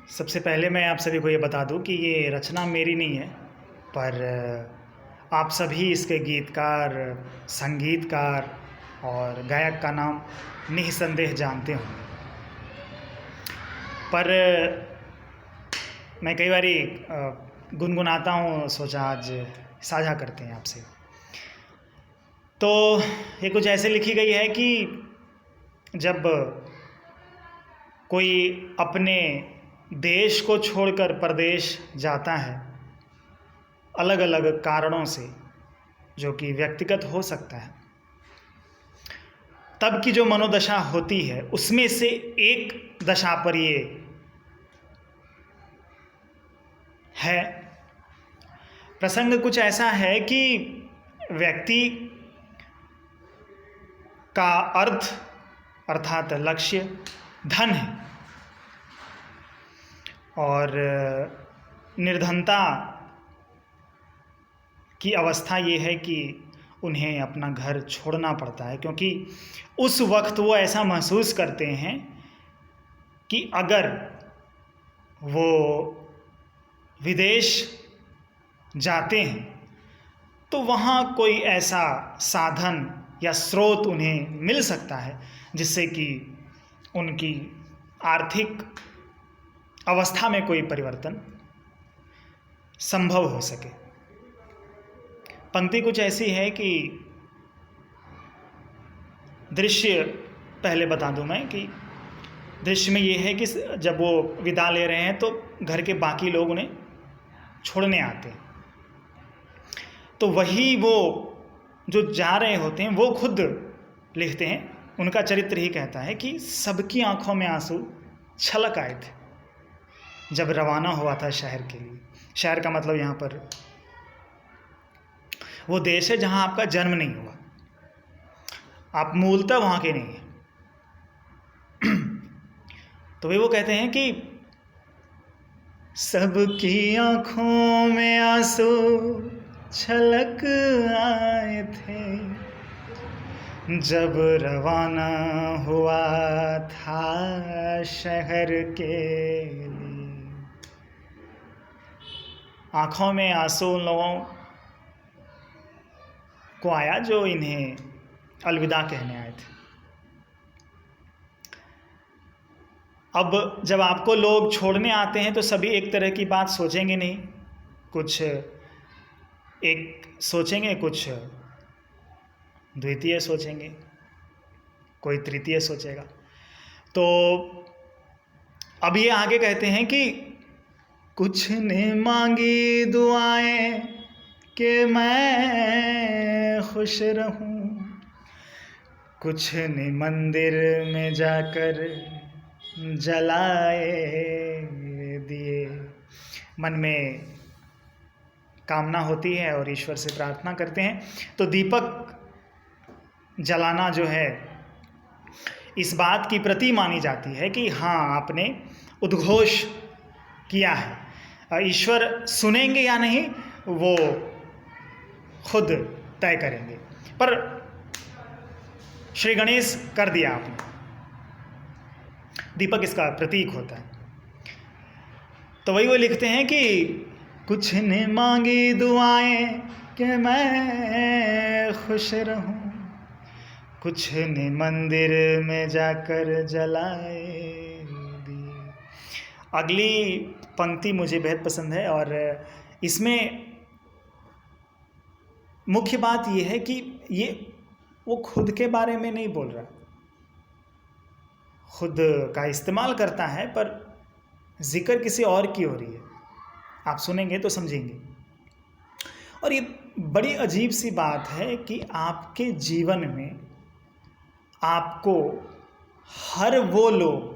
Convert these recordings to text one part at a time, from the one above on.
सबसे पहले मैं आप सभी को ये बता दूं कि ये रचना मेरी नहीं है, पर आप सभी इसके गीतकार, संगीतकार और गायक का नाम निःसंदेह जानते होंगे। पर मैं कई बारी गुनगुनाता हूँ, सोचा आज साझा करते हैं आपसे। तो ये कुछ ऐसे लिखी गई है कि जब कोई अपने देश को छोड़कर परदेश जाता है, अलग अलग कारणों से, जो कि व्यक्तिगत हो सकता है, तब की जो मनोदशा होती है उसमें से एक दशा पर ये है। प्रसंग कुछ ऐसा है कि व्यक्ति का अर्थ अर्थात लक्ष्य धन है और निर्धनता की अवस्था ये है कि उन्हें अपना घर छोड़ना पड़ता है, क्योंकि उस वक्त वो ऐसा महसूस करते हैं कि अगर वो विदेश जाते हैं तो वहाँ कोई ऐसा साधन या स्रोत उन्हें मिल सकता है जिससे कि उनकी आर्थिक अवस्था में कोई परिवर्तन संभव हो सके। पंक्ति कुछ ऐसी है कि दृश्य पहले बता दूं मैं कि दृश्य में ये है कि जब वो विदा ले रहे हैं तो घर के बाकी लोग उन्हें छोड़ने आते हैं, तो वही वो जो जा रहे होते हैं वो खुद लिखते हैं। उनका चरित्र ही कहता है कि सबकी आंखों में आंसू छलक आए थे जब रवाना हुआ था शहर के लिए। शहर का मतलब यहाँ पर वो देश है जहाँ आपका जन्म नहीं हुआ, आप मूलतः वहाँ के नहीं हैं। तो वे वो कहते हैं कि सबकी आंखों में आंसू छलक आए थे जब रवाना हुआ था शहर के लिए। आंखों में आंसू उन लोगों को आया जो इन्हें अलविदा कहने आए थे। अब जब आपको लोग छोड़ने आते हैं तो सभी एक तरह की बात सोचेंगे नहीं, कुछ एक सोचेंगे, कुछ द्वितीय सोचेंगे, कोई तृतीय सोचेगा। तो अब ये आगे कहते हैं कि कुछ ने मांगी दुआएं कि मैं खुश रहूं, कुछ ने मंदिर में जाकर जलाए दिए। मन में कामना होती है और ईश्वर से प्रार्थना करते हैं, तो दीपक जलाना जो है इस बात की प्रति मानी जाती है कि हाँ, आपने उद्घोष किया है। ईश्वर सुनेंगे या नहीं वो खुद तय करेंगे, पर श्री गणेश कर दिया आपने। दीपक इसका प्रतीक होता है। तो वही वो लिखते हैं कि कुछ ने मांगी दुआएं कि मैं खुश रहूं, कुछ ने मंदिर में जाकर जलाए दिए। अगली पंक्ति मुझे बेहद पसंद है और इसमें मुख्य बात यह है कि ये वो खुद के बारे में नहीं बोल रहा, खुद का इस्तेमाल करता है, पर जिक्र किसी और की हो रही है। आप सुनेंगे तो समझेंगे। और ये बड़ी अजीब सी बात है कि आपके जीवन में आपको हर वो लोग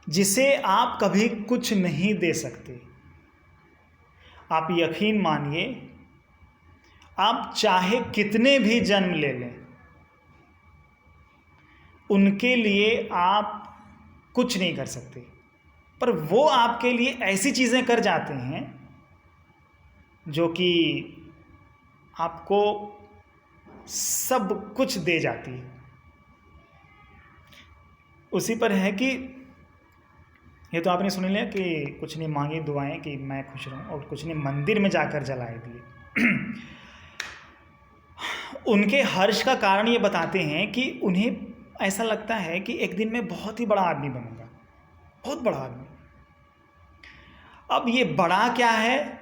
जिसे आप कभी कुछ नहीं दे सकते, आप यकीन मानिए, आप चाहे कितने भी जन्म ले लें, उनके लिए आप कुछ नहीं कर सकते, पर वो आपके लिए ऐसी चीज़ें कर जाते हैं जो कि आपको सब कुछ दे जाती है। उसी पर है कि ये तो आपने सुन लिया कि कुछ नहीं मांगी दुआएं कि मैं खुश रहूं, और कुछ नहीं मंदिर में जाकर जलाए दिए। उनके हर्ष का कारण ये बताते हैं कि उन्हें ऐसा लगता है कि एक दिन मैं बहुत ही बड़ा आदमी बनूंगा, बहुत बड़ा आदमी। अब ये बड़ा क्या है,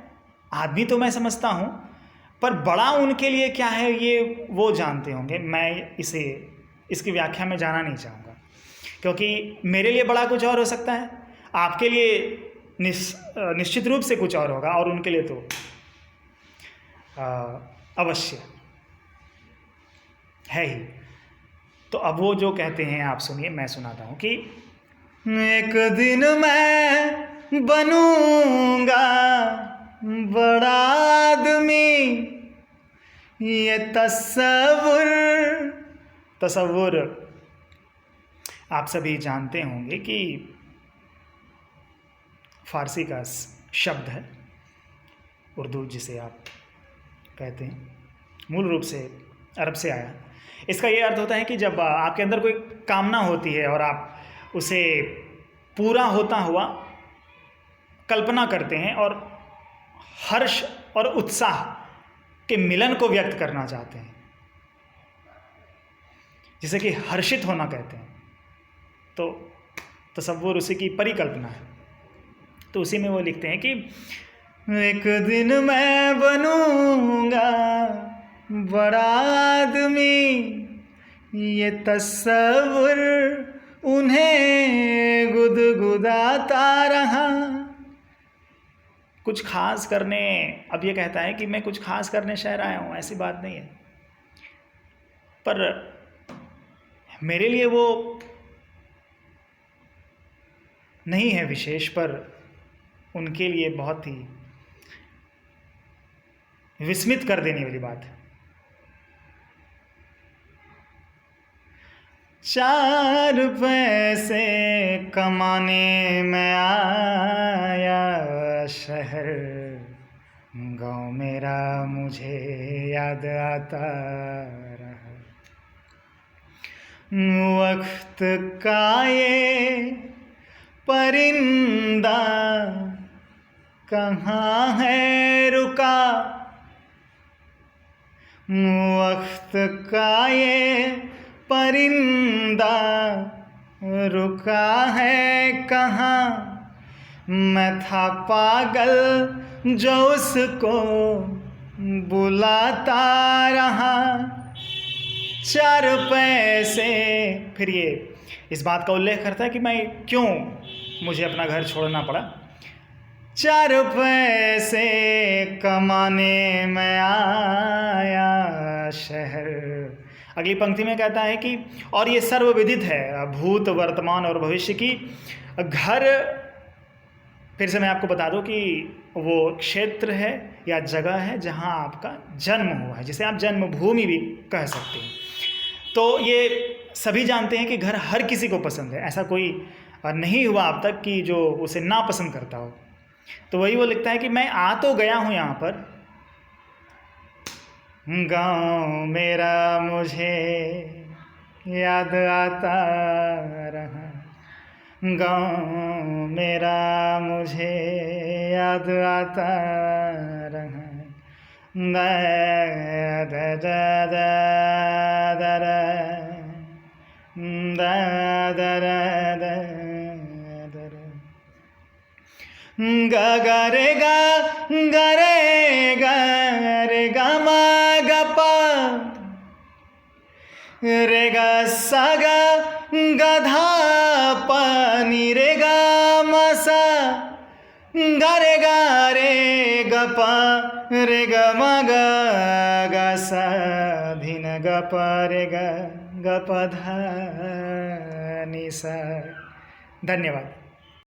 आदमी तो मैं समझता हूँ, पर बड़ा उनके लिए क्या है ये वो जानते होंगे। मैं इसकी व्याख्या में जाना नहीं चाहूँगा, क्योंकि मेरे लिए बड़ा कुछ और हो सकता है, आपके लिए निश्चित रूप से कुछ और होगा, और उनके लिए तो अवश्य है ही। तो अब वो जो कहते हैं आप सुनिए, मैं सुनाता हूँ कि एक दिन मैं बनूंगा बड़ा आदमी, ये तसव्वुर आप सभी जानते होंगे कि फारसी का शब्द है, उर्दू जिसे आप कहते हैं, मूल रूप से अरब से आया। इसका ये अर्थ होता है कि जब आपके अंदर कोई कामना होती है और आप उसे पूरा होता हुआ कल्पना करते हैं और हर्ष और उत्साह के मिलन को व्यक्त करना चाहते हैं, जिसे कि हर्षित होना कहते हैं, तो तसव्वुर उसी की परिकल्पना है। तो उसी में वो लिखते हैं कि एक दिन मैं बनूंगा बड़ा आदमी, ये तसव्वुर उन्हें गुदगुदाता रहा। कुछ खास करने, अब ये कहता है कि मैं कुछ खास करने शहर आया हूँ, ऐसी बात नहीं है, पर मेरे लिए वो नहीं है विशेष, पर उनके लिए बहुत ही विस्मित कर देने वाली बात है। 4 पैसे कमाने में आया शहर, गाँव मेरा मुझे याद आता रहा। वक्त का ये परिंदा कहाँ है रुका, वक्त का ये परिंदा रुका है कहाँ, मैं था पागल जो उसको बुलाता रहा। 4 पैसे, फिर ये इस बात का उल्लेख करता है कि मैं क्यों मुझे अपना घर छोड़ना पड़ा। 4 पैसे कमाने में आया शहर। अगली पंक्ति में कहता है कि और ये सर्वविदित है, भूत वर्तमान और भविष्य की। घर, फिर से मैं आपको बता दूं कि वो क्षेत्र है या जगह है जहां आपका जन्म हुआ है, जिसे आप जन्मभूमि भी कह सकते हैं। तो ये सभी जानते हैं कि घर हर किसी को पसंद है, ऐसा कोई नहीं हुआ अब तक कि जो उसे ना पसंद करता हो। तो वही वो लिखता है कि मैं आ तो गया हूँ यहाँ पर, गाँव मेरा मुझे याद आता रहा, गाँव मेरा मुझे याद आता रहा। गा गा रे गा गा रे गा रे गा मा गा पा रे गा सा गा गा धा पा नी रे गा मा सा गा रे गा पा रे गा मा गा गा सा धी न गा पा रे गा गा पा धा नी सा। धन्यवाद।